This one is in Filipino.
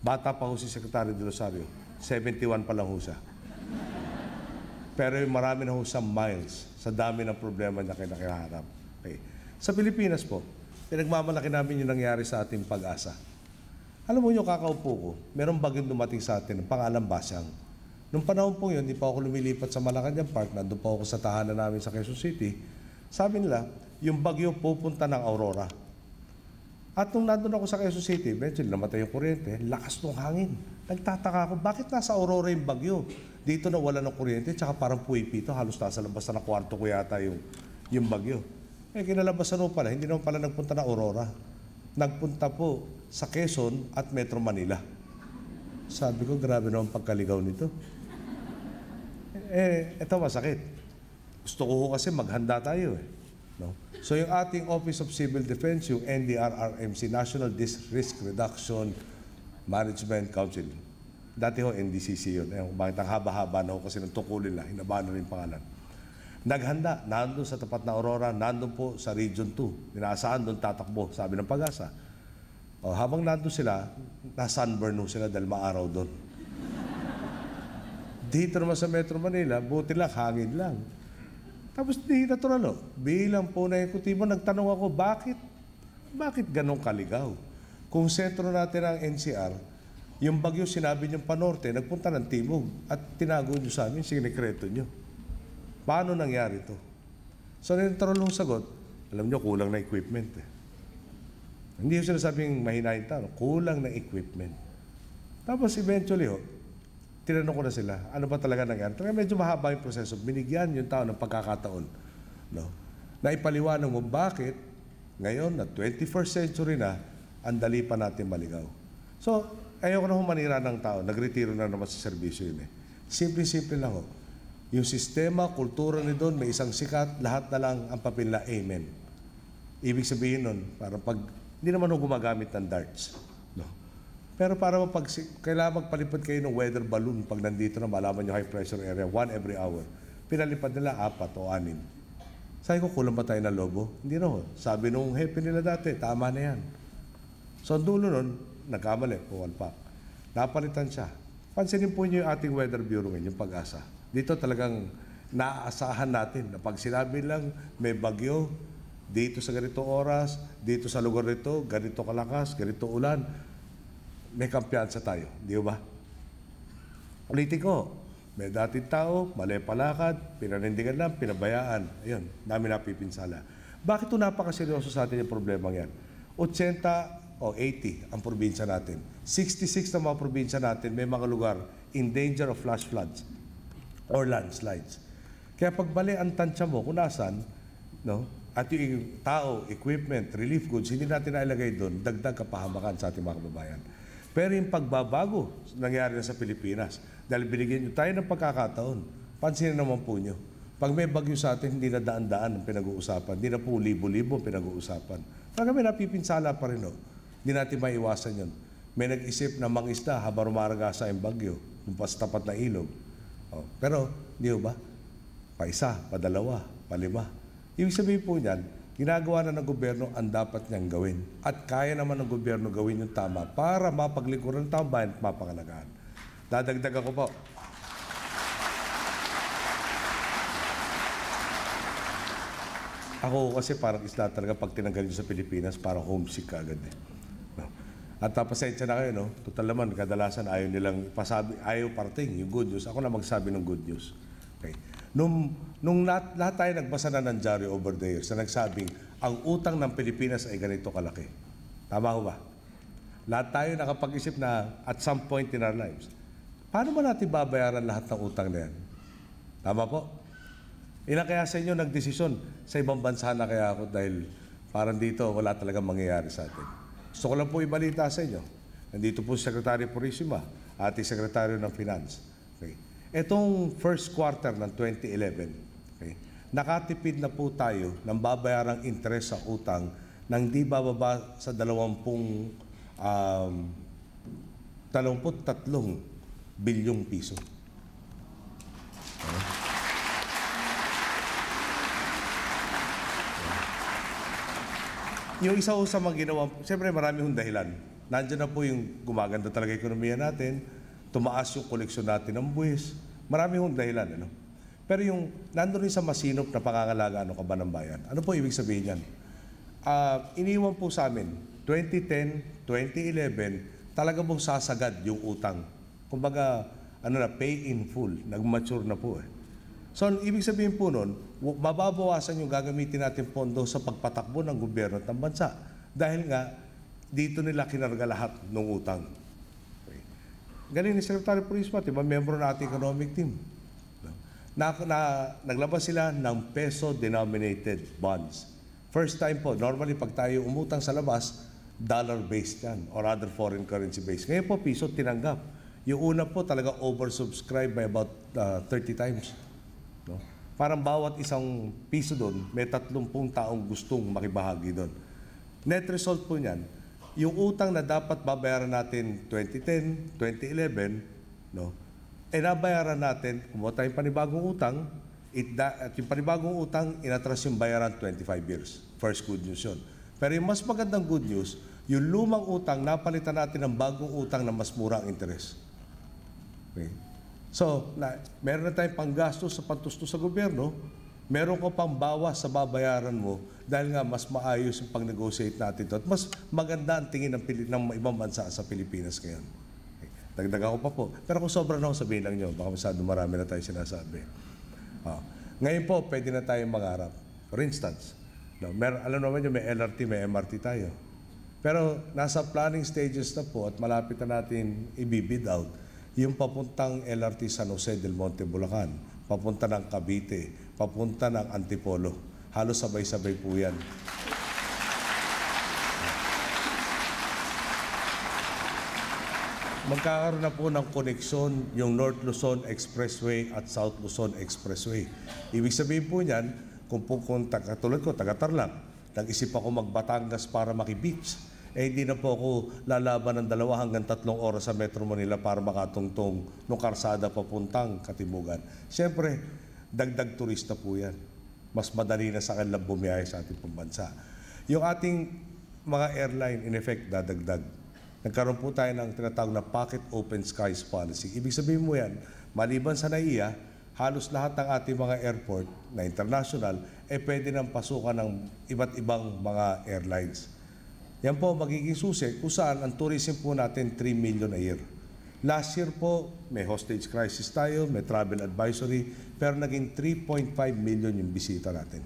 Bata pa ho si Secretary De Rosario. 71 pa lang ho siya. Pero marami na ho siyang miles sa dami ng problema niya kinakaharap. Okay. Sa Pilipinas po, pinagmamalaki namin yung nangyari sa ating Pag-asa. Alam mo yung kakaupo ko, merong bagyong dumating sa atin, pangalan Basyang. Nung panahon po yun, hindi pa ako lumilipat sa Malacanang Park, nandun pa ako sa tahanan namin sa Quezon City. Sabi nila, yung bagyo pupunta ng Aurora. At nung nandun ako sa Quezon City, eventually namatay yung kuryente, lakas ng hangin. Nagtataka ako, bakit nasa Aurora yung bagyo? Dito na wala ng kuryente, tsaka parang puwipito, halos nasa labas na ng kwarto ko yata yung bagyo. Eh, kinalabasan mo pala, hindi naman pala nagpunta na Aurora. Nagpunta po sa Quezon at Metro Manila. Sabi ko, grabe naman pagkaligaw nito. Ito masakit. Gusto ko kasi maghanda tayo eh. No? So yung ating Office of Civil Defense, yung NDRRMC, National Risk Reduction Management Council. Dati ho, NDCC yun. Bakit ang haba-haba na ho kasi ng tukulin lang, hinaba na rin pangalan. Naghanda, nandun sa tapat na Aurora, nandun po sa Region 2. Inaasahan doon tatakbo, sabi ng Pag-asa. O, habang nandun sila, na-sunburn sila dahil maaraw doon. Dito naman sa Metro Manila, buti lang, hangin lang. Tapos di natural o. Bilang po na ekutibo, nagtanong ako, bakit ganong kaligaw? Kung sentro natin ang NCR, yung bagyo sinabi niyong panorte, nagpunta ng timog at tinago niyo sa amin, sinikreto niyo. Paano nangyari ito? So, natural yung sagot, alam niyo, kulang na equipment eh. Hindi yung sinasabing mahina yung tanong, kulang na equipment. Tapos eventually ho, tinanong ko na sila, ano ba talaga nangyari? Talaga medyo mahaba yung proseso. Binigyan yung tao ng pagkakataon. No? Na ipaliwanag mo bakit ngayon na 21st century na, ang dali pa natin maligaw. So, ayoko na humanira ng tao. Nagretiro na naman sa serbisyo yun eh. Simple-simple lang ho. Yung sistema, kultura ni doon, may isang sikat, lahat na lang ang papel na amen. Ibig sabihin nun, parang pag, hindi naman ho gumagamit ng darts. No? Pero para kailangan magpalipad kayo ng weather balloon pag nandito na malaman nyo high pressure area, 1 every hour. Pinalipad nila 4 o 6. Sabi ko, kulang ba tayo na lobo? Hindi na ho. Sabi nung hepe nila dati, tama na yan. So, ang dulo nun, nagkamali, pumalpak. Napalitan siya. Pansinin po nyo yung ating weather bureau ngayon, yung Pag-asa. Dito talagang naaasahan natin na pag sinabi lang may bagyo, dito sa ganito oras, dito sa lugar nito, ganito kalakas, ganito ulan, may kampiyansa tayo. Di ba? Ulitin ko, may dating tao, mali palakad, pinanindigan lang, pinabayaan. Ayun, dami napipinsala. Bakit ito napakaseryoso sa atin yung problema yan? 80 o 80 ang probinsya natin. 66 na mga probinsya natin, may mga lugar in danger of flash floods or landslides. Kaya pag bali ang tansya mo kung nasan, no? At yung tao, equipment, relief goods, hindi natin nailagay doon, dagdag kapahamakan sa ating mga kababayan. Pero yung pagbabago nangyari na sa Pilipinas, dahil binigyan nyo tayo ng pagkakataon, pansinin naman po nyo. Pag may bagyo sa atin, hindi na daan-daan ang pinag-uusapan, hindi na po libo-libo ang pinag-uusapan. Pag kami napipinsala pa rin, no? Hindi natin maiwasan yun. May nag-isip na mangisda habang rumaragasa yung bagyo, yung tapat na ilog. Oh, pero, di ba? Pa-1, pa-2, pa-5. Ibig sabihin po niyan, ginagawa na ng gobyerno ang dapat niyang gawin. At kaya naman ng gobyerno gawin yung tama para mapaglingkuran ng taong bayan at mapangalagaan. Dadagdag ako po. Ako kasi parang isla talaga pag tinanggal nyo sa Pilipinas, parang homesick ka agad eh. No? At pasensya na kayo, no? Total naman, kadalasan ayaw nilang pasabi, ayaw parating yung good news. Ako na magsabi ng good news. Okay. Nung lahat tayo nagbasa na ng diary over the years na nagsabing ang utang ng Pilipinas ay ganito kalaki. Tama ho ba? Lahat tayo nakapag-isip na at some point in our lives, paano ba natin babayaran lahat ng utang na yan? Tama po? Ilan kaya sa inyo nagdesisyon sa ibang bansa na kaya ako dahil parang dito wala talagang mangyayari sa atin. Gusto ko lang po ibalita sa inyo. Nandito po si Secretary Purisima, ating Sekretaryo ng Finance. Okay. Itong first quarter ng 2011, okay, nakatipid na po tayo ng babayarang interest sa utang ng di bababa sa 23 bilyong piso. Okay. Yung isa sa mga ginawa, siyempre marami hong dahilan. Nandiyan na po yung gumaganda talaga yung ekonomiya natin, tumaas yung koleksyon natin ng buwis. Marami hong dahilan. Ano? Pero yung nandun rin sa masinop na pangangalagaan ng kaban ng bayan, ano po ibig sabihin yan? Iniwan po sa amin, 2010, 2011, talaga pong sasagad yung utang. Kumbaga, pay in full, nag-mature na po eh. So, ibig sabihin po nun, mababawasan yung gagamitin natin pondo sa pagpatakbo ng gobyerno at ng bansa. Dahil nga, dito nila kinarga lahat ng utang. Okay. Galing ni Secretary Purisma, diba, membro ng ating economic team. Naglabas sila ng peso-denominated bonds. First time po, normally pag tayo umutang sa labas, dollar-based yan or other foreign currency-based. Ngayon po, piso tinanggap. Yung una po talaga oversubscribed by about 30 times. No? Parang bawat isang piso doon, may 30 taong gustong makibahagi doon. Net result po niyan, yung utang na dapat babayaran natin 2010, 2011, no? Nabayaran natin, kumuha tayong panibagong utang, at yung panibagong utang, inatras yung bayaran 25 years. First good news yun. Pero yung mas magandang good news, yung lumang utang, napalitan natin ng bagong utang na mas mura ang interest. Okay. So, meron na tayong panggastos sa pantustos sa gobyerno, meron ko pang bawas sa babayaran mo dahil nga mas maayos yung pag-negotiate natin ito at mas maganda ang tingin ng ibang bansa sa Pilipinas ngayon. Dagdag ako pa po. Pero kung sobra na ako, sabihin lang nyo. Baka masyado marami na tayo sinasabi. Ngayon po, pwede na tayong mangarap. For instance, alam naman nyo, may LRT, may MRT tayo. Pero nasa planning stages na po at malapit na natin i-bid out yung papuntang LRT San Jose del Monte, Bulacan, papunta ng Cavite, papunta ng Antipolo. Halos sabay-sabay po yan. Magkakaroon na po ng koneksyon yung North Luzon Expressway at South Luzon Expressway. Ibig sabihin po niyan, kung katulad ko, taga-Tarlac, nag-isip ako mag-Batangas para maki-beach, hindi na po ako lalaban ng 2 hanggang 3 oras sa Metro Manila para makatungtong ng karsada papuntang Katimugan. Siyempre, dagdag turista po yan. Mas madali na sa kanila bumiyahe sa ating pambansa. Yung ating mga airline, in effect, dadagdag. Nagkaroon po tayo ng tinatawag na Pocket Open Skies Policy. Ibig sabihin mo yan, maliban sa NAIA, halos lahat ng ating mga airport na international, pwede nang pasukan ng iba't ibang mga airlines. Yan po magiging susi kung saan ang tourism po natin 3 million a year. Last year po, may hostage crisis tayo, may travel advisory, pero naging 3.5 million yung bisita natin.